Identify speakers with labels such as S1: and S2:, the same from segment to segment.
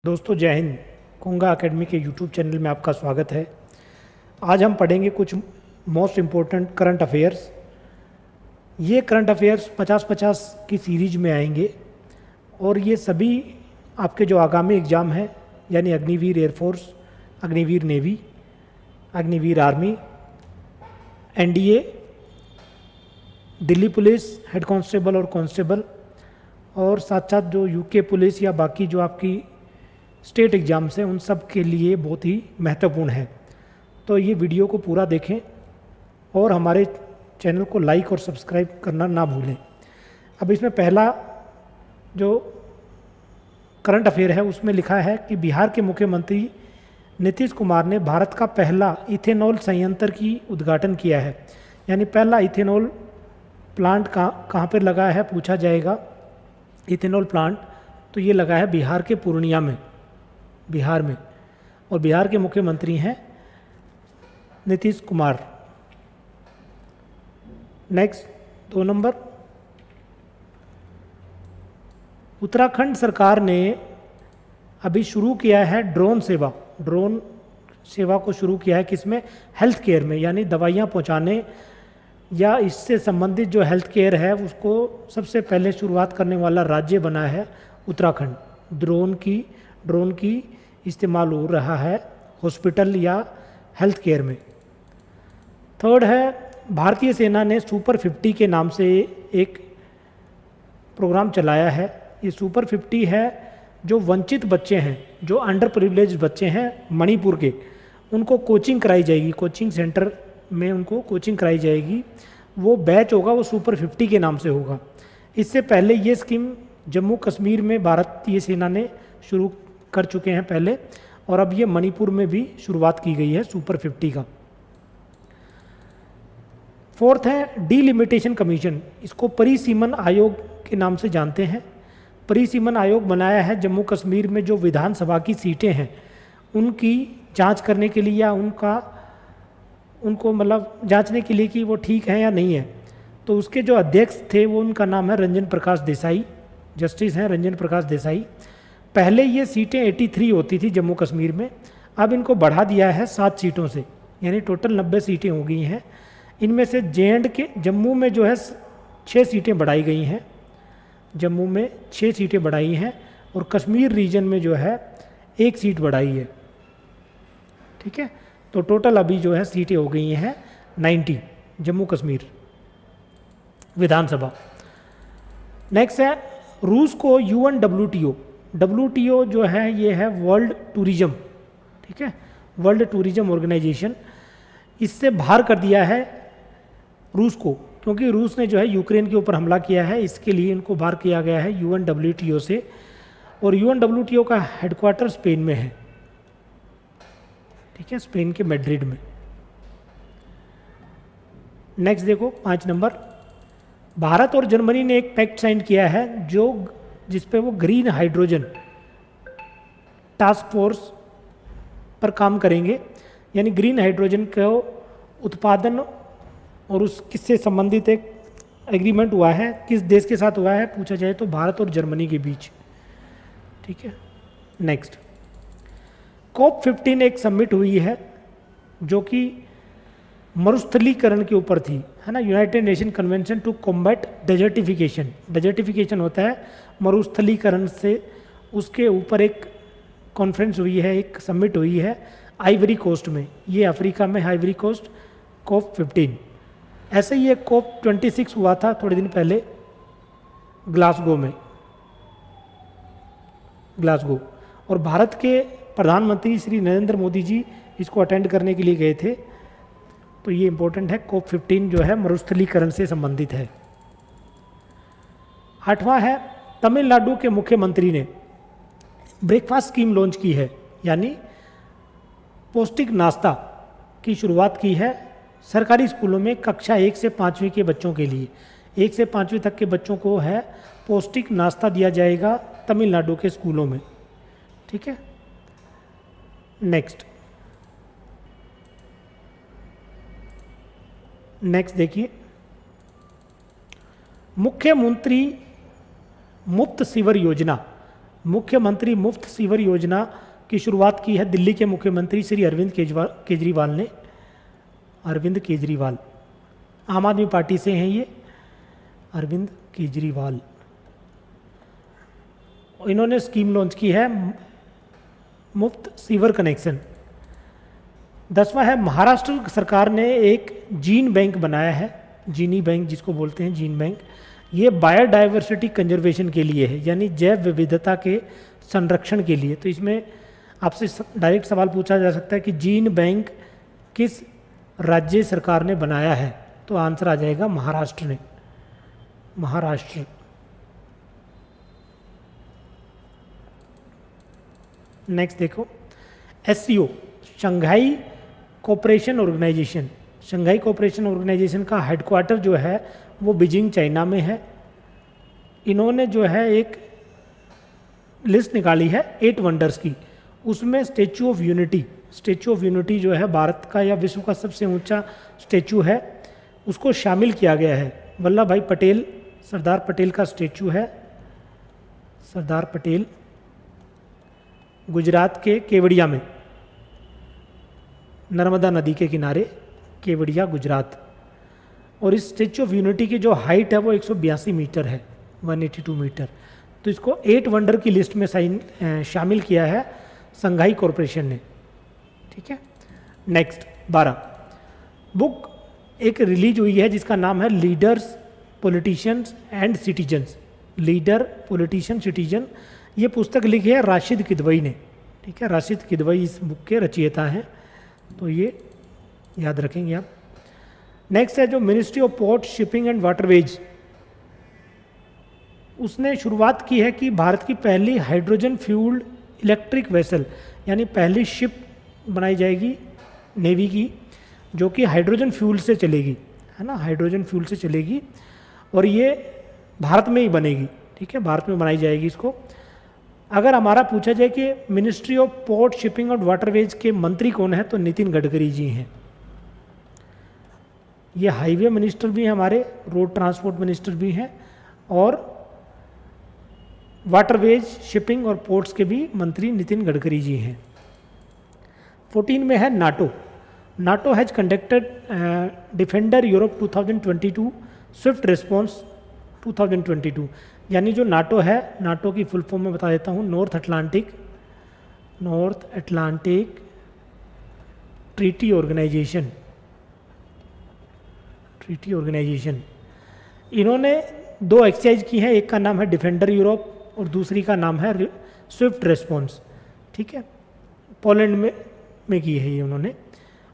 S1: दोस्तों जय हिंद। कुंगा एकेडमी के यूट्यूब चैनल में आपका स्वागत है। आज हम पढ़ेंगे कुछ मोस्ट इम्पोर्टेंट करंट अफेयर्स। ये करंट अफेयर्स 50-50 की सीरीज में आएंगे और ये सभी आपके जो आगामी एग्ज़ाम हैं यानी Agniveer air force, Agniveer navy, Agniveer army, NDA, Delhi police head constable और कांस्टेबल और साथ साथ जो यूके पुलिस या बाकी जो आपकी स्टेट एग्ज़ाम्स हैं उन सब के लिए बहुत ही महत्वपूर्ण है। तो ये वीडियो को पूरा देखें और हमारे चैनल को लाइक और सब्सक्राइब करना ना भूलें। अब इसमें पहला जो करंट अफेयर है उसमें लिखा है कि बिहार के मुख्यमंत्री नीतीश कुमार ने भारत का पहला इथेनॉल संयंत्र की उद्घाटन किया है। यानी पहला इथेनॉल प्लांट कहाँ पर लगा है पूछा जाएगा। इथेनॉल प्लांट तो ये लगा है बिहार के पूर्णिया में, बिहार में, और बिहार के मुख्यमंत्री हैं नीतीश कुमार। नेक्स्ट 2 नंबर, उत्तराखंड सरकार ने अभी शुरू किया है ड्रोन सेवा। ड्रोन सेवा को शुरू किया है किसमें? हेल्थ केयर में, यानी दवाइयाँ पहुँचाने या इससे संबंधित जो हेल्थ केयर है उसको सबसे पहले शुरुआत करने वाला राज्य बना है उत्तराखंड। ड्रोन की इस्तेमाल हो रहा है हॉस्पिटल या हेल्थ केयर में। थर्ड है, भारतीय सेना ने सुपर 50 के नाम से एक प्रोग्राम चलाया है। ये सुपर 50 है जो वंचित बच्चे हैं, जो अंडर प्रिविलेज बच्चे हैं मणिपुर के, उनको कोचिंग कराई जाएगी, कोचिंग सेंटर में उनको कोचिंग कराई जाएगी। वो बैच होगा वो सुपर 50 के नाम से होगा। इससे पहले ये स्कीम जम्मू कश्मीर में भारतीय सेना ने शुरू कर चुके हैं पहले, और अब ये मणिपुर में भी शुरुआत की गई है सुपर 50 का। फोर्थ है डीलिमिटेशन कमीशन। इसको परिसीमन आयोग के नाम से जानते हैं। परिसीमन आयोग बनाया है जम्मू कश्मीर में जो विधानसभा की सीटें हैं उनकी जांच करने के लिए, या उनको मतलब जांचने के लिए कि वो ठीक है या नहीं है। तो उसके जो अध्यक्ष थे वो उनका नाम है रंजन प्रकाश देसाई, जस्टिस हैं रंजन प्रकाश देसाई। पहले ये सीटें 83 होती थी जम्मू कश्मीर में, अब इनको बढ़ा दिया है 7 सीटों से, यानी टोटल 90 सीटें हो गई हैं। इनमें से जम्मू में जो है 6 सीटें बढ़ाई गई हैं, जम्मू में 6 सीटें बढ़ाई हैं, और कश्मीर रीजन में जो है 1 सीट बढ़ाई है। ठीक है, तो टोटल अभी जो है सीटें हो गई हैं 90 जम्मू कश्मीर विधानसभा। नेक्स्ट है रूस को WTO जो है ये है वर्ल्ड टूरिज्म, ठीक है, वर्ल्ड टूरिज्म ऑर्गेनाइजेशन, इससे बाहर कर दिया है रूस को, क्योंकि रूस ने जो है यूक्रेन के ऊपर हमला किया है, इसके लिए इनको बाहर किया गया है UNWTO से। और UNWTO का हेडक्वार्टर स्पेन में है, ठीक है, स्पेन के मैड्रिड में। नेक्स्ट देखो 5 नंबर, भारत और जर्मनी ने एक पैक्ट साइन किया है जिसपे वो ग्रीन हाइड्रोजन टास्क फोर्स पर काम करेंगे। यानी ग्रीन हाइड्रोजन का उत्पादन और किससे संबंधित एक एग्रीमेंट हुआ है, किस देश के साथ हुआ है पूछा जाए तो भारत और जर्मनी के बीच। ठीक है, नेक्स्ट COP15 एक समिट हुई है जो कि मरुस्थलीकरण के ऊपर थी, है ना, United Nation Convention to Combat Desertification. Desertification होता है मरुस्थलीकरण से, उसके ऊपर एक कॉन्फ्रेंस हुई है, एक समिट हुई है आइवरी कोस्ट में, ये अफ्रीका में आइवरी कोस्ट, COP15। ऐसे ही एक COP26 हुआ था थोड़े दिन पहले ग्लासगो में, ग्लासगो, और भारत के प्रधानमंत्री श्री नरेंद्र मोदी जी इसको अटेंड करने के लिए गए थे। तो ये इंपॉर्टेंट है, COP15 जो है मरुस्थलीकरण से संबंधित है। 8वां है, तमिलनाडु के मुख्यमंत्री ने ब्रेकफास्ट स्कीम लॉन्च की है, यानी पौष्टिक नाश्ता की शुरुआत की है सरकारी स्कूलों में कक्षा 1 से 5वीं के बच्चों के लिए। 1 से 5वीं तक के बच्चों को है पौष्टिक नाश्ता दिया जाएगा तमिलनाडु के स्कूलों में। ठीक है, नेक्स्ट देखिए, मुख्यमंत्री मुफ्त सीवर योजना मुख्यमंत्री मुफ्त सीवर योजना की शुरुआत की है दिल्ली के मुख्यमंत्री श्री अरविंद केजरीवाल ने। अरविंद केजरीवाल आम आदमी पार्टी से हैं ये, अरविंद केजरीवाल। इन्होंने स्कीम लॉन्च की है मुफ्त सीवर कनेक्शन। 10वां है, महाराष्ट्र सरकार ने एक जीन बैंक बनाया है, जीनी बैंक जिसको बोलते हैं, जीन बैंक। ये बायोडाइवर्सिटी कंजर्वेशन के लिए है, यानी जैव विविधता के संरक्षण के लिए। तो इसमें आपसे डायरेक्ट सवाल पूछा जा सकता है कि जीन बैंक किस राज्य सरकार ने बनाया है, तो आंसर आ जाएगा महाराष्ट्र ने, महाराष्ट्र। नेक्स्ट देखो, SCO, Shanghai cooperation organisation. Shanghai cooperation organisation का हेडक्वार्टर जो है वो बीजिंग चाइना में है। इन्होंने जो है एक लिस्ट निकाली है 8 वंडर्स की, उसमें statue of unity, statue of unity जो है भारत का या विश्व का सबसे ऊंचा स्टैचू है, उसको शामिल किया गया है। वल्लभ भाई पटेल, सरदार पटेल का स्टैचू है, सरदार पटेल, गुजरात के केवड़िया में, नर्मदा नदी के किनारे, केवड़िया गुजरात। और इस स्टैचू ऑफ यूनिटी की जो हाइट है वो 182 मीटर है, 182 मीटर। तो इसको 8 वंडर की लिस्ट में शामिल किया है शंघाई कॉरपोरेशन ने। ठीक है। नेक्स्ट 12, बुक एक रिलीज हुई है जिसका नाम है leaders, politicians and citizens. Leader, politician, citizen. ये पुस्तक लिखी है राशिद किदवई ने। ठीक है, राशिद किदवई इस बुक के रचयिता हैं, तो ये याद रखेंगे आप। नेक्स्ट है जो ministry of port, shipping and waterways, उसने शुरुआत की है कि भारत की पहली हाइड्रोजन फ्यूल्ड इलेक्ट्रिक वेसल, यानी पहली शिप बनाई जाएगी नेवी की जो कि हाइड्रोजन फ्यूल से चलेगी, है ना, हाइड्रोजन फ्यूल से चलेगी, और ये भारत में ही बनेगी। ठीक है, भारत में बनाई जाएगी इसको। अगर हमारा पूछा जाए कि मिनिस्ट्री ऑफ पोर्ट, शिपिंग और वाटरवेज के मंत्री कौन है, तो नितिन गडकरी जी हैं। ये हाईवे मिनिस्टर भी हैं हमारे, रोड ट्रांसपोर्ट मिनिस्टर भी हैं, और वाटरवेज, शिपिंग और पोर्ट्स के भी मंत्री नितिन गडकरी जी हैं। 14 में है NATO. NATO has conducted defender Europe 2022 Swift response 2022, यानी जो नाटो है, नाटो की फुल फॉर्म में बता देता हूँ, नॉर्थ अटलांटिक ट्रीटी ऑर्गेनाइजेशन। इन्होंने 2 एक्सरसाइज की हैं, एक का नाम है डिफेंडर यूरोप और दूसरी का नाम है स्विफ्ट रिस्पॉन्स। ठीक है, पोलैंड में की है ये उन्होंने,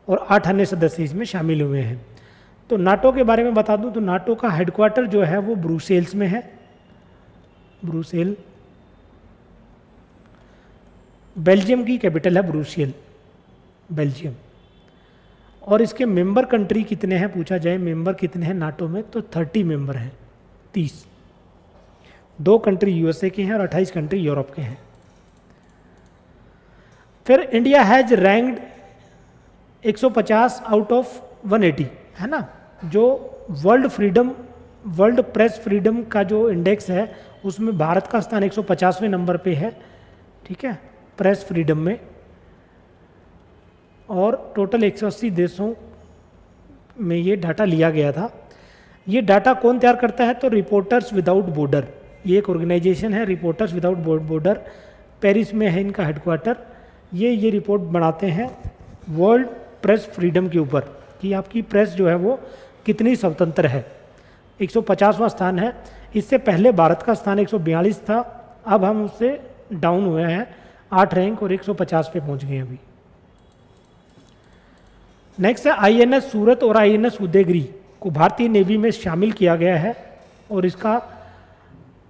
S1: और 8 अन्य सदस्य इसमें शामिल हुए हैं। तो नाटो के बारे में बता दूं तो नाटो का हेडक्वार्टर जो है वो ब्रुसेल्स में है, ब्रुसेल। बेल्जियम की कैपिटल है ब्रुसेल, बेल्जियम। और इसके मेंबर कंट्री कितने हैं पूछा जाए, मेंबर कितने हैं नाटो में, तो 30 मेंबर हैं, 30। 2 कंट्री यूएसए के हैं और 28 कंट्री यूरोप के हैं। फिर India has ranked 150 out of 180, है ना। जो वर्ल्ड प्रेस फ्रीडम का जो इंडेक्स है उसमें भारत का स्थान 150वें नंबर पे है। ठीक है, प्रेस फ्रीडम में, और टोटल 180 देशों में ये डाटा लिया गया था। ये डाटा कौन तैयार करता है, तो रिपोर्टर्स विदाउट बॉर्डर, ये एक ऑर्गेनाइजेशन है, रिपोर्टर्स विदाउट बॉर्डर, पेरिस में है इनका हेडक्वार्टर। ये रिपोर्ट बनाते हैं वर्ल्ड प्रेस फ्रीडम के ऊपर कि आपकी प्रेस जो है वो कितनी स्वतंत्र है। 150वां स्थान है। इससे पहले भारत का स्थान 142 था, अब हम उससे डाउन हुए हैं 8 रैंक और 150 पे पहुंच गए अभी। नेक्स्ट है आईएनएस सूरत और आईएनएस उदयगिरी को भारतीय नेवी में शामिल किया गया है, और इसका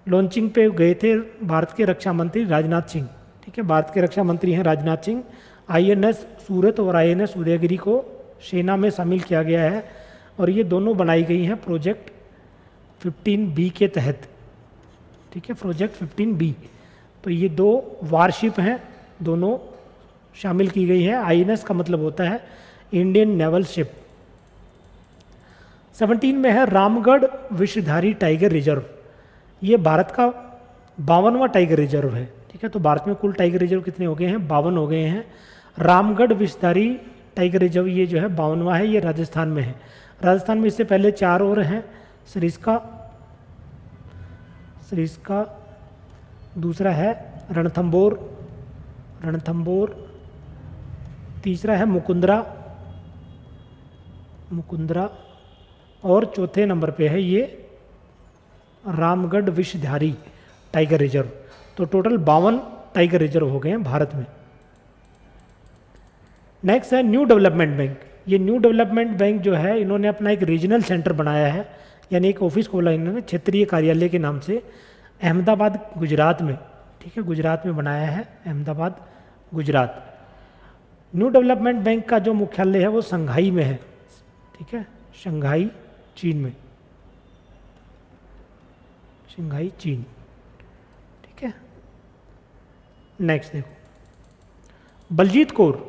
S1: लॉन्चिंग पे गए थे भारत के रक्षा मंत्री राजनाथ सिंह। ठीक है, भारत के रक्षा मंत्री हैं राजनाथ सिंह। आईएनएस सूरत और आईएनएस उदयगिरी को सेना में शामिल किया गया है, और ये दोनों बनाई गई हैं प्रोजेक्ट 15B के तहत। ठीक है, प्रोजेक्ट 15B। तो ये 2 वारशिप हैं, दोनों शामिल की गई है। आईएनएस का मतलब होता है इंडियन नेवल शिप। 17 में है रामगढ़ विषधारी टाइगर रिजर्व। ये भारत का 52वां टाइगर रिजर्व है। ठीक है, ठीक है, तो भारत में कुल टाइगर रिजर्व कितने हो गए हैं? 52 हो गए हैं। रामगढ़ विषधारी टाइगर रिजर्व ये जो है 52वां है, ये राजस्थान में है। राजस्थान में इससे पहले 4 और हैं, सरिस्का, दूसरा है रणथंबोर, तीसरा है मुकुंदरा, और चौथे नंबर पे है ये रामगढ़ विषधारी टाइगर रिजर्व। तो टोटल 52 टाइगर रिजर्व हो गए हैं भारत में। नेक्स्ट है न्यू डेवलपमेंट बैंक। ये न्यू डेवलपमेंट बैंक जो है, इन्होंने अपना एक रीजनल सेंटर बनाया है, यानी एक ऑफिस खोला इन्होंने क्षेत्रीय कार्यालय के नाम से, अहमदाबाद गुजरात में। ठीक है, गुजरात में बनाया है, Ahmedabad Gujarat. New development bank का जो मुख्यालय है वो शंघाई में है। ठीक है, शंघाई चीन में, शंघाई चीन। ठीक है, नेक्स्ट देखो, बलजीत कौर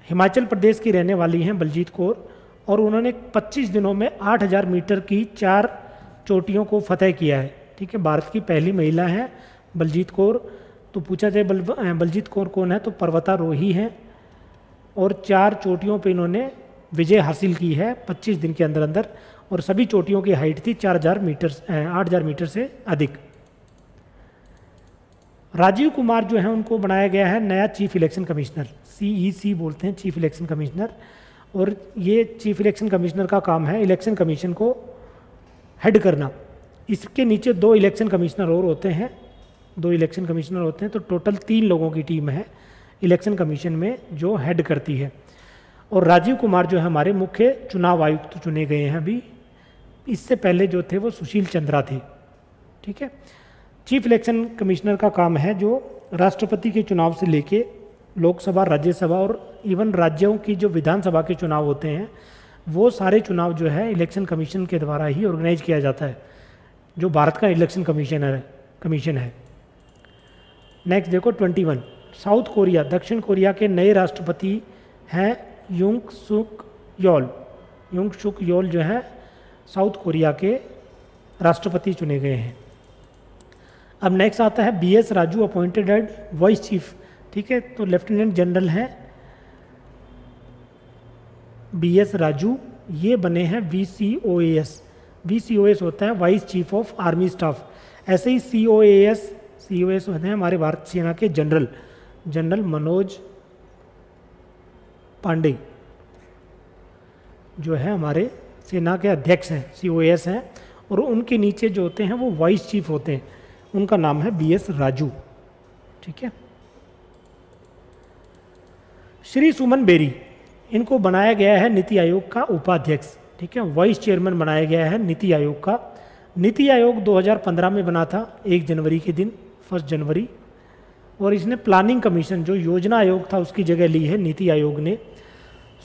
S1: हिमाचल प्रदेश की रहने वाली हैं बलजीत कौर, और उन्होंने 25 दिनों में 8000 मीटर की 4 चोटियों को फतह किया है। ठीक है, भारत की पहली महिला है बलजीत कौर। तो पूछा जाए बलजीत कौर कौन है, तो पर्वतारोही हैं, और 4 चोटियों पे इन्होंने विजय हासिल की है 25 दिन के अंदर अंदर, और सभी चोटियों की हाइट थी 8000 मीटर से अधिक। राजीव कुमार जो है उनको बनाया गया है नया चीफ इलेक्शन कमिश्नर, CEC बोलते हैं, चीफ इलेक्शन कमिश्नर। और ये चीफ इलेक्शन कमिश्नर का काम है इलेक्शन कमीशन को हेड करना। इसके नीचे 2 इलेक्शन कमिश्नर और होते हैं, 2 इलेक्शन कमिश्नर होते हैं, तो टोटल 3 लोगों की टीम है इलेक्शन कमीशन में जो हेड करती है। और राजीव कुमार जो है हमारे मुख्य चुनाव आयुक्त चुने गए हैं अभी। इससे पहले जो थे वो सुशील चंद्रा थे। ठीक है, चीफ इलेक्शन कमिश्नर का काम है जो राष्ट्रपति के चुनाव से लेके लोकसभा, राज्यसभा और इवन राज्यों की जो विधानसभा के चुनाव होते हैं, वो सारे चुनाव जो है इलेक्शन कमीशन के द्वारा ही ऑर्गेनाइज किया जाता है, जो भारत का इलेक्शन कमीशन है। नेक्स्ट देखो 21, साउथ कोरिया, दक्षिण कोरिया के नए राष्ट्रपति हैं युंग सुक योल जो है साउथ कोरिया के राष्ट्रपति चुने गए हैं। अब नेक्स्ट आता है BS Raju appointed as vice chief. ठीक है, तो लेफ्टिनेंट जनरल हैं BS राजू, ये बने हैं VCOAS होता है vice chief of army staff. ऐसे ही COAS होते हैं हमारे भारत सेना के जनरल मनोज पांडे जो है हमारे सेना के अध्यक्ष हैं, COAS हैं, और उनके नीचे जो होते हैं वो वाइस चीफ होते हैं, उनका नाम है BS राजू। ठीक है, श्री सुमन बेरी, इनको बनाया गया है नीति आयोग का उपाध्यक्ष। ठीक है, वाइस चेयरमैन बनाया गया है नीति आयोग का। नीति आयोग 2015 में बना था 1 जनवरी के दिन, 1 जनवरी, और इसने प्लानिंग कमीशन जो योजना आयोग था उसकी जगह ली है नीति आयोग ने।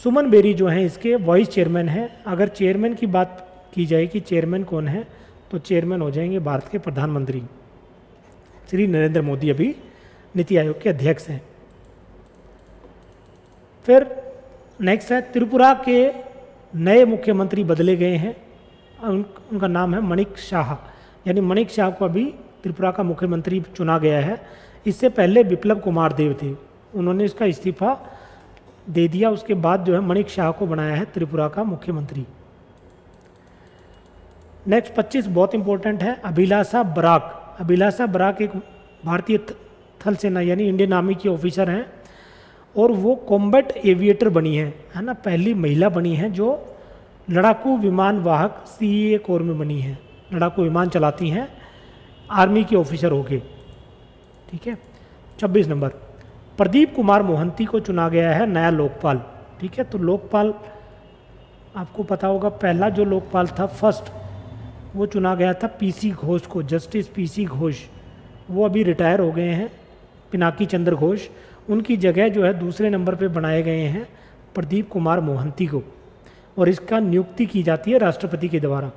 S1: सुमन बेरी जो हैं इसके वाइस चेयरमैन हैं। अगर चेयरमैन की बात की जाए कि चेयरमैन कौन है, तो चेयरमैन हो जाएंगे भारत के प्रधानमंत्री श्री नरेंद्र मोदी, अभी नीति आयोग के अध्यक्ष हैं। फिर नेक्स्ट है त्रिपुरा के नए मुख्यमंत्री बदले गए हैं, उनका नाम है मणिक शाह, यानी मणिक शाह को अभी त्रिपुरा का मुख्यमंत्री चुना गया है। इससे पहले बिप्लब कुमार देव थे, उन्होंने इसका इस्तीफा दे दिया, उसके बाद जो है मणिक शाह को बनाया है त्रिपुरा का मुख्यमंत्री। नेक्स्ट 25 बहुत इंपॉर्टेंट है, अभिलाषा बराक एक भारतीय थल सेना यानी इंडियन आर्मी की ऑफिसर हैं, और वो कॉम्बैट एविएटर बनी है ना, पहली महिला बनी है जो लड़ाकू विमान वाहक CEA कोर में बनी है, लड़ाकू विमान चलाती हैं आर्मी की ऑफिसर होके। ठीक है, 26 नंबर, प्रदीप कुमार मोहंती को चुना गया है नया लोकपाल। ठीक है, तो लोकपाल आपको पता होगा, पहला जो लोकपाल था फर्स्ट, वो चुना गया था PC घोष को, जस्टिस PC घोष, वो अभी रिटायर हो गए हैं, पिनाकी चंद्र घोष। उनकी जगह जो है दूसरे नंबर पे बनाए गए हैं प्रदीप कुमार मोहंती को, और इसका नियुक्ति की जाती है राष्ट्रपति के द्वारा।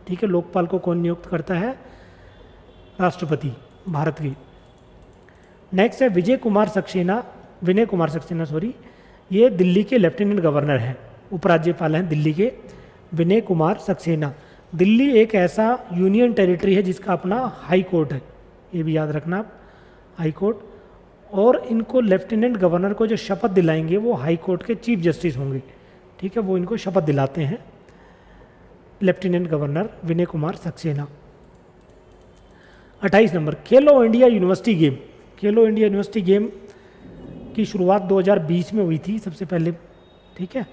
S1: ठीक है, लोकपाल को कौन नियुक्त करता है? राष्ट्रपति भारत की। नेक्स्ट है विनय कुमार सक्सेना, ये दिल्ली के लेफ्टिनेंट गवर्नर हैं, उपराज्यपाल हैं दिल्ली के, विनय कुमार सक्सेना। दिल्ली एक ऐसा यूनियन टेरिटरी है जिसका अपना हाई कोर्ट है, ये भी याद रखना आप, हाई कोर्ट, और इनको लेफ्टिनेंट गवर्नर को जो शपथ दिलाएंगे वो हाई कोर्ट के चीफ जस्टिस होंगे, ठीक है, वो इनको शपथ दिलाते हैं, lieutenant governor Vinay Kumar Saxena. 28 number, खेलो इंडिया यूनिवर्सिटी गेम। खेलो इंडिया यूनिवर्सिटी गेम की शुरुआत 2020 में हुई थी सबसे पहले, ठीक है।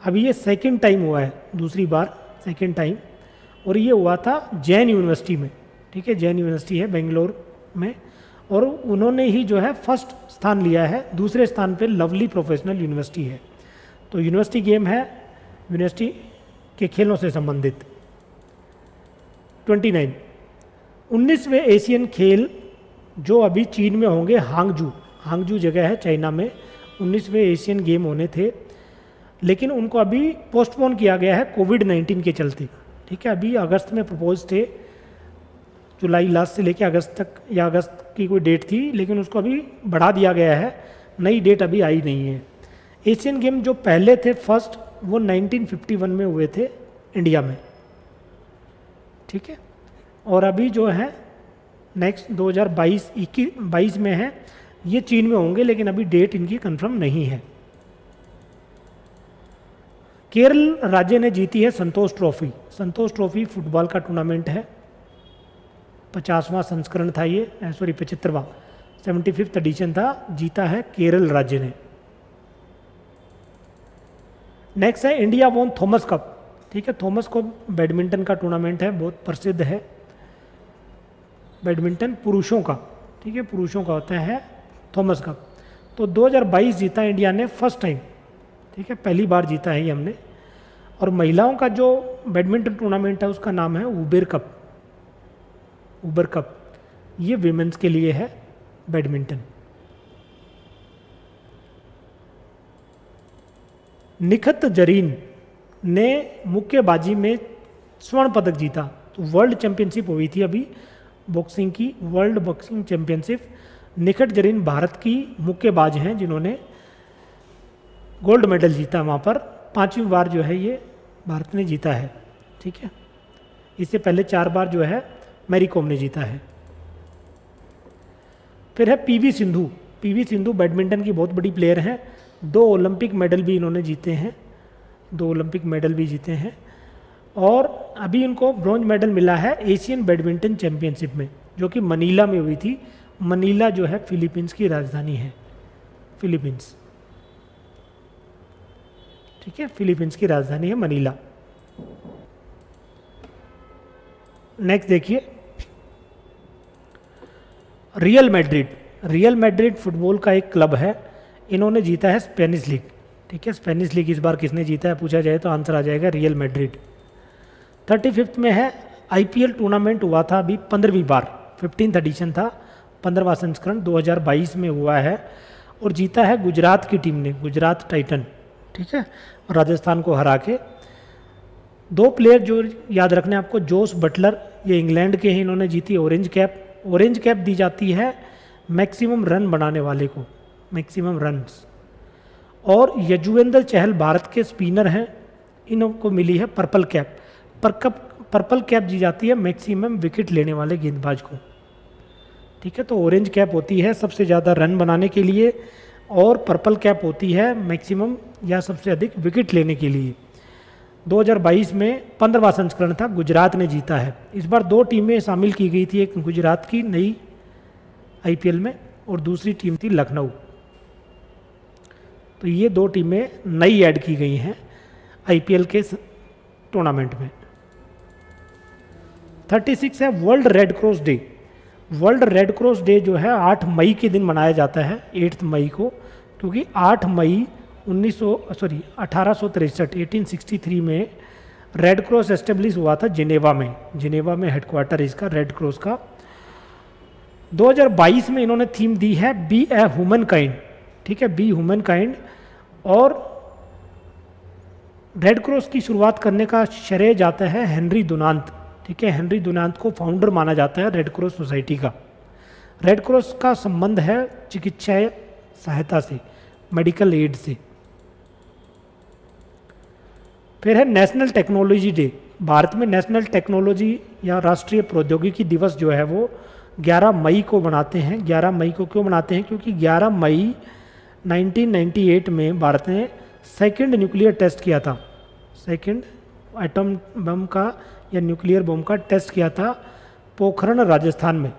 S1: अभी ये सेकंड टाइम हुआ है, दूसरी बार सेकंड टाइम, और ये हुआ था जैन यूनिवर्सिटी में, ठीक है, जैन यूनिवर्सिटी है बेंगलोर में, और उन्होंने ही जो है फर्स्ट स्थान लिया है। दूसरे स्थान पे लवली प्रोफेशनल यूनिवर्सिटी है। तो यूनिवर्सिटी गेम है यूनिवर्सिटी के खेलों से संबंधित। 29, 19वें एशियन खेल जो अभी चीन में होंगे, हांगजू जगह है चाइना में, 19वें एशियन गेम होने थे, लेकिन उनको अभी पोस्टपोन किया गया है कोविड-19 के चलते, ठीक है। अभी अगस्त में प्रपोज थे, जुलाई लास्ट से लेकर अगस्त तक, या अगस्त की कोई डेट थी, लेकिन उसको अभी बढ़ा दिया गया है, नई डेट अभी आई नहीं है। एशियन गेम जो पहले थे फर्स्ट, वो 1951 में हुए थे इंडिया में, ठीक है, और अभी जो है नेक्स्ट 2022 में है, ये चीन में होंगे, लेकिन अभी डेट इनकी कंफर्म नहीं है। केरल राज्य ने जीती है संतोष ट्रॉफी। संतोष ट्रॉफी फुटबॉल का टूर्नामेंट है, 50वां संस्करण था ये, 75वां, 75th एडिशन था, जीता है केरल राज्य ने। नेक्स्ट है इंडिया वोन थॉमस कप, ठीक है, थॉमस कप बैडमिंटन का टूर्नामेंट है, बहुत प्रसिद्ध है बैडमिंटन पुरुषों का, ठीक है, पुरुषों का होता है थॉमस कप। तो 2022 जीता इंडिया ने फर्स्ट टाइम, ठीक है, पहली बार जीता है ये हमने। और महिलाओं का जो बैडमिंटन टूर्नामेंट है उसका नाम है उबेर कप, उबर कप, ये विमेंस के लिए है बैडमिंटन। निखत जरीन ने मुक्केबाजी में स्वर्ण पदक जीता। तो वर्ल्ड चैंपियनशिप हुई थी अभी बॉक्सिंग की, world boxing championship. Nikhat Zareen Bharat की मुक्केबाज हैं जिन्होंने गोल्ड मेडल जीता वहाँ पर, 5वीं बार जो है ये भारत ने जीता है, ठीक है। इससे पहले 4 बार जो है मैरी कॉम ने जीता है। फिर है PV Sindhu. PV Sindhu badminton की बहुत बड़ी प्लेयर हैं, 2 ओलंपिक मेडल भी इन्होंने जीते हैं, 2 ओलंपिक मेडल भी जीते हैं। और अभी इनको ब्रॉन्ज मेडल मिला है एशियन बैडमिंटन चैंपियनशिप में, जो कि मनीला में हुई थी। मनीला जो है फिलीपींस की राजधानी है, फिलीपींस, ठीक है, फिलीपींस की राजधानी है मनीला। नेक्स्ट देखिए, real Madrid. Real Madrid football का एक क्लब है, इन्होंने जीता है स्पेनिश लीग, ठीक है। स्पेनिश लीग इस बार किसने जीता है पूछा जाए तो आंसर आ जाएगा रियल मैड्रिड। 35th में है आईपीएल टूर्नामेंट हुआ था अभी 15वीं बार, 15th एडिशन था, 15वां संस्करण 2022 में हुआ है, और जीता है गुजरात की टीम ने, गुजरात टाइटन, ठीक है, राजस्थान को हरा के। 2 प्लेयर जो याद रखने आपको, जोस बटलर, ये इंग्लैंड के हैं, इन्होंने जीती ऑरेंज कैप। ऑरेंज कैप दी जाती है मैक्सिमम रन बनाने वाले को, मैक्सिमम रन्स। और यजुवेंद्र चहल भारत के स्पिनर हैं, इनको मिली है पर्पल कैप। पर्पल कैप दी जाती है मैक्सिमम विकेट लेने वाले गेंदबाज को, ठीक है। तो ऑरेंज कैप होती है सबसे ज़्यादा रन बनाने के लिए, और पर्पल कैप होती है मैक्सिमम या सबसे अधिक विकेट लेने के लिए। 2022 में 15वां संस्करण था, गुजरात ने जीता है। इस बार 2 टीमें शामिल की गई थी, एक गुजरात की नई आईपीएल में और दूसरी टीम थी लखनऊ। तो ये 2 टीमें नई ऐड की गई हैं आईपीएल के टूर्नामेंट में। 36 है world red cross day. World red cross day जो है 8 मई के दिन मनाया जाता है, 8 मई को, क्योंकि 8 मई 1863 में रेड क्रॉस एस्टेब्लिश हुआ था जिनेवा में। जिनेवा में हेडक्वार्टर इसका रेड क्रॉस का। 2022 में इन्होंने थीम दी है बी ए ह्यूमन काइंड, ठीक है, बी ह्यूमन काइंड। और रेड क्रॉस की शुरुआत करने का श्रेय जाता है हेनरी डुनांत, ठीक है, हेनरी डुनांत को फाउंडर माना जाता है रेड क्रॉस सोसाइटी का। रेड क्रॉस का संबंध है चिकित्सा सहायता से, मेडिकल एड से। फिर है नेशनल टेक्नोलॉजी डे। भारत में नेशनल टेक्नोलॉजी या राष्ट्रीय प्रौद्योगिकी दिवस जो है वो 11 मई को बनाते हैं। 11 मई को क्यों बनाते हैं? क्योंकि 11 मई 1998 में भारत ने सेकंड न्यूक्लियर टेस्ट किया था। सेकंड एटम बम का या न्यूक्लियर बम का टेस्ट किया था पोखरण राजस्थान में।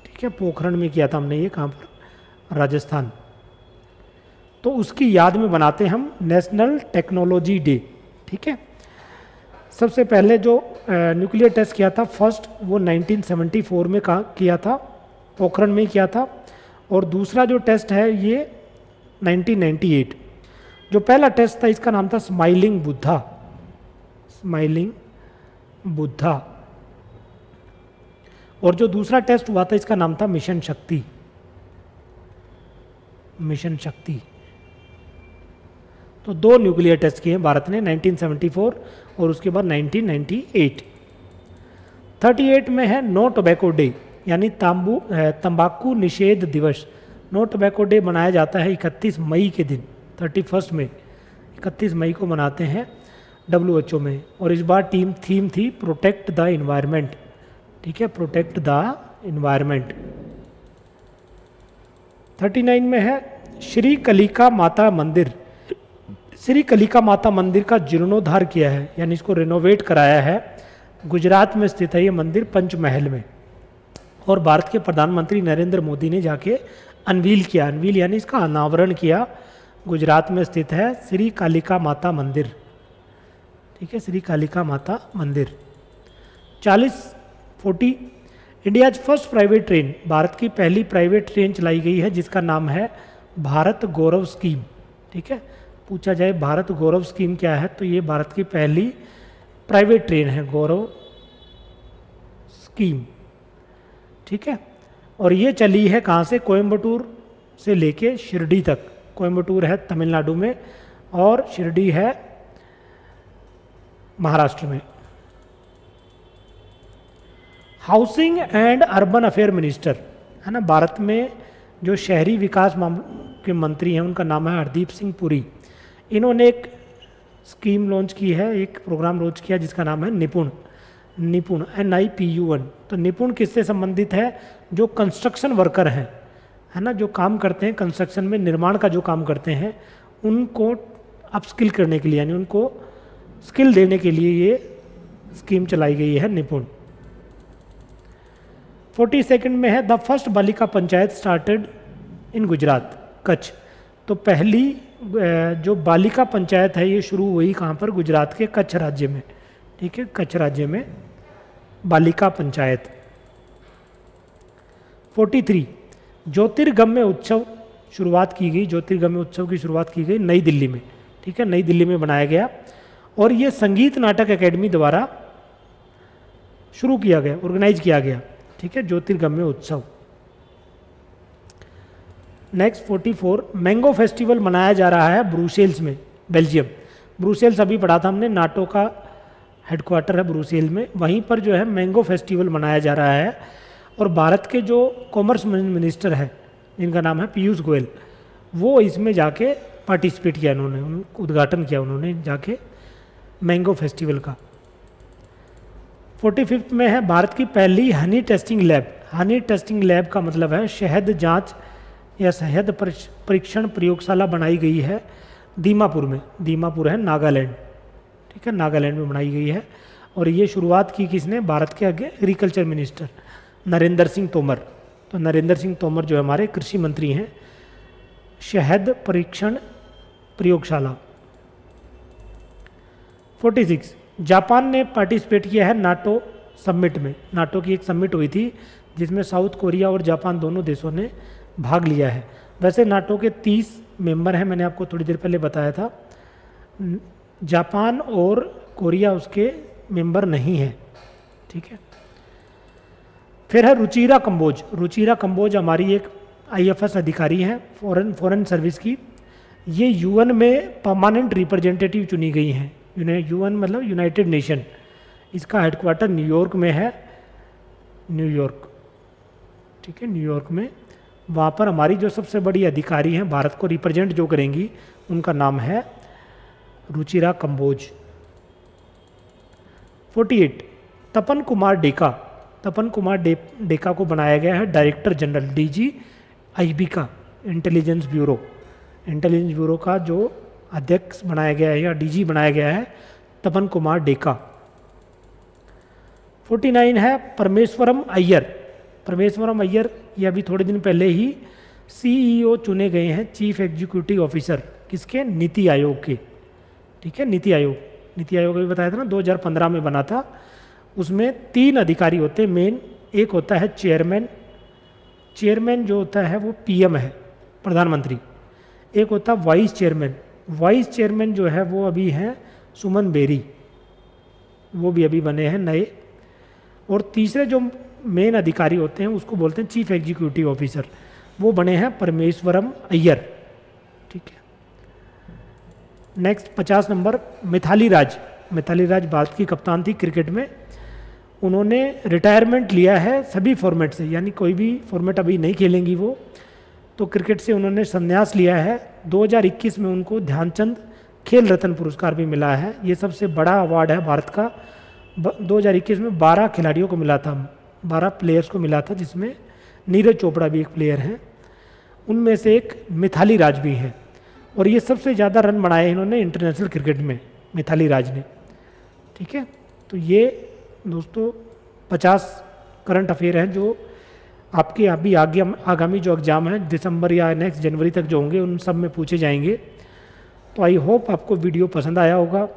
S1: ठीक है, पोखरण में किया था हमने ये, कहाँ पर? राजस्थान। तो उसकी याद में बनाते हम नेशनल टेक्नोलॉजी डे। ठीक है, सबसे पहले जो न्यूक्लियर टेस्ट किया था फर्स्ट, वो 1974 में किया था, पोखरण में किया था। और दूसरा जो टेस्ट है ये 1998। जो पहला टेस्ट था इसका नाम था स्माइलिंग बुद्धा। स्माइलिंग बुद्धा। और जो दूसरा टेस्ट हुआ था इसका नाम था मिशन शक्ति। मिशन शक्ति। तो 2 न्यूक्लियर टेस्ट किए हैं भारत ने, 1974 और उसके बाद 1998। 38 में है नो टोबैको डे, यानी तंबाकू निषेध दिवस। नो टोबैको डे मनाया जाता है 31 मई के दिन, 31 में, 31 मई को मनाते हैं WHO में। और इस बार थीम थी प्रोटेक्ट द इन्वायरमेंट। ठीक है, प्रोटेक्ट द इन्वायरमेंट। 39 में है श्री कलिका माता मंदिर। श्री कलिका माता मंदिर का जीर्णोद्धार किया है, यानी इसको रिनोवेट कराया है। गुजरात में स्थित है ये मंदिर, पंचमहल में। और भारत के प्रधानमंत्री नरेंद्र मोदी ने जाके अनवील किया। अनवील यानी इसका अनावरण किया। गुजरात में स्थित है श्री कालिका माता मंदिर। ठीक है, श्री कालिका माता मंदिर। 40 India's first private train, Bharat की पहली प्राइवेट ट्रेन चलाई गई है जिसका नाम है भारत गौरव स्कीम। ठीक है, पूछा जाए भारत गौरव स्कीम क्या है, तो ये भारत की पहली प्राइवेट ट्रेन है, गौरव स्कीम। ठीक है, और ये चली है कहाँ से? कोयम्बटूर से लेके शिरडी तक। कोयम्बटूर है तमिलनाडु में और शिरडी है महाराष्ट्र में। Housing and urban affair minister है ना, भारत में जो शहरी विकास के मंत्री हैं उनका नाम है हरदीप सिंह पुरी। इन्होंने एक स्कीम लॉन्च की है, एक प्रोग्राम लॉन्च किया जिसका नाम है निपुण। निपुण NIPUN। तो निपुण किससे संबंधित है? जो कंस्ट्रक्शन वर्कर हैं, है ना, जो काम करते हैं कंस्ट्रक्शन में, निर्माण का जो काम करते हैं, उनको अपस्किल करने के लिए, यानी उनको स्किल देने के लिए ये स्कीम चलाई गई है निपुण। 42 में है द फर्स्ट बालिका पंचायत स्टार्टेड इन गुजरात, कच्छ। तो पहली जो बालिका पंचायत है ये शुरू हुई कहाँ पर? गुजरात के कच्छ राज्य में। ठीक है, कच्छ राज्य में बालिका पंचायत। 43 ज्योतिर्गम्य उत्सव शुरुआत की गई। ज्योतिर्गम्य उत्सव की शुरुआत की गई नई दिल्ली में। ठीक है, नई दिल्ली में बनाया गया और ये संगीत नाटक एकेडमी द्वारा शुरू किया गया, ऑर्गेनाइज किया गया। ठीक है, ज्योतिर्गम्य उत्सव। नेक्स्ट 44 मैंगो फेस्टिवल मनाया जा रहा है ब्रुसेल्स में, बेल्जियम। ब्रुसेल्स अभी पढ़ा था हमने, नाटो का हेडक्वार्टर है ब्रुसेल में, वहीं पर जो है मैंगो फेस्टिवल मनाया जा रहा है। और भारत के जो कॉमर्स मिनिस्टर है जिनका नाम है पीयूष गोयल, वो इसमें जाके पार्टिसिपेट किया, उन्होंने उद्घाटन किया उन्होंने जाके मैंगो फेस्टिवल का। 45 में है भारत की पहली Honey testing lab. Honey testing lab का मतलब है शहद जांच या शहद परीक्षण प्रयोगशाला बनाई गई है दीमापुर में। दीमापुर है नागालैंड। ठीक है, नागालैंड में बनाई गई है। और ये शुरुआत की किसने? भारत के आगे एग्रीकल्चर मिनिस्टर नरेंद्र सिंह तोमर। तो नरेंद्र सिंह तोमर जो हमारे कृषि मंत्री हैं। शहद परीक्षण प्रयोगशाला। 46 जापान ने पार्टिसिपेट किया है नाटो समिट में। नाटो की एक समिट हुई थी जिसमें साउथ कोरिया और जापान दोनों देशों ने भाग लिया है। वैसे नाटो के 30 मेंबर हैं, मैंने आपको थोड़ी देर पहले बताया था। जापान और कोरिया उसके मेंबर नहीं है। ठीक है, फिर है रुचिरा कंबोज। रुचिरा कंबोज हमारी एक IFS अधिकारी है, फॉरेन सर्विस की। ये UN में परमानेंट रिप्रेजेंटेटिव चुनी गई हैं। UN मतलब यूनाइटेड नेशन। इसका हेडक्वार्टर न्यूयॉर्क में है, न्यूयॉर्क। ठीक है, न्यूयॉर्क में। वहाँ पर हमारी जो सबसे बड़ी अधिकारी हैं भारत को रिप्रेजेंट जो करेंगी, उनका नाम है रुचिरा कंबोज। 48 तपन कुमार डेका। तपन कुमार डेका को बनाया गया है डायरेक्टर जनरल, DGIB का, इंटेलिजेंस ब्यूरो का जो अध्यक्ष बनाया गया है या DG बनाया गया है तपन कुमार डेका। 49 है परमेश्वरम अय्यर, ये अभी थोड़े दिन पहले ही CEO चुने गए हैं, चीफ एग्जीक्यूटिव ऑफिसर, किसके? नीति आयोग के। ठीक है, नीति आयोग भी बताया था ना, 2015 में बना था। उसमें 3 अधिकारी होते हैं मेन। एक होता है चेयरमैन जो होता है वो PM है, प्रधानमंत्री। एक होता है वाइस चेयरमैन जो है वो अभी हैं सुमन बेरी, वो भी अभी बने हैं नए। और तीसरे जो मेन अधिकारी होते हैं उसको बोलते हैं चीफ एग्जीक्यूटिव ऑफिसर, वो बने हैं परमेश्वरम अय्यर। ठीक है। नेक्स्ट 50 नंबर मिथाली राज भारत की कप्तान थी क्रिकेट में। उन्होंने रिटायरमेंट लिया है सभी फॉर्मेट से, यानी कोई भी फॉर्मेट अभी नहीं खेलेंगी वो, तो क्रिकेट से उन्होंने संन्यास लिया है। 2021 में उनको ध्यानचंद खेल रत्न पुरस्कार भी मिला है। ये सबसे बड़ा अवार्ड है भारत का। 2021 में 12 खिलाड़ियों को मिला था, 12 प्लेयर्स को मिला था, जिसमें नीरज चोपड़ा भी एक प्लेयर हैं। उनमें से एक मिथाली राज भी हैं, और ये सबसे ज़्यादा रन बनाए इन्होंने इंटरनेशनल क्रिकेट में, मिथाली राज ने। ठीक है, तो ये दोस्तों 50 करंट अफेयर हैं जो आपके अभी आगामी जो एग्ज़ाम है दिसंबर या नेक्स्ट जनवरी तक जो होंगे उन सब में पूछे जाएंगे। तो आई होप आपको वीडियो पसंद आया होगा।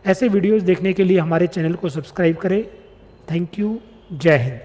S1: ऐसे वीडियोज़ देखने के लिए हमारे चैनल को सब्सक्राइब करें। थैंक यू, जय हिंद।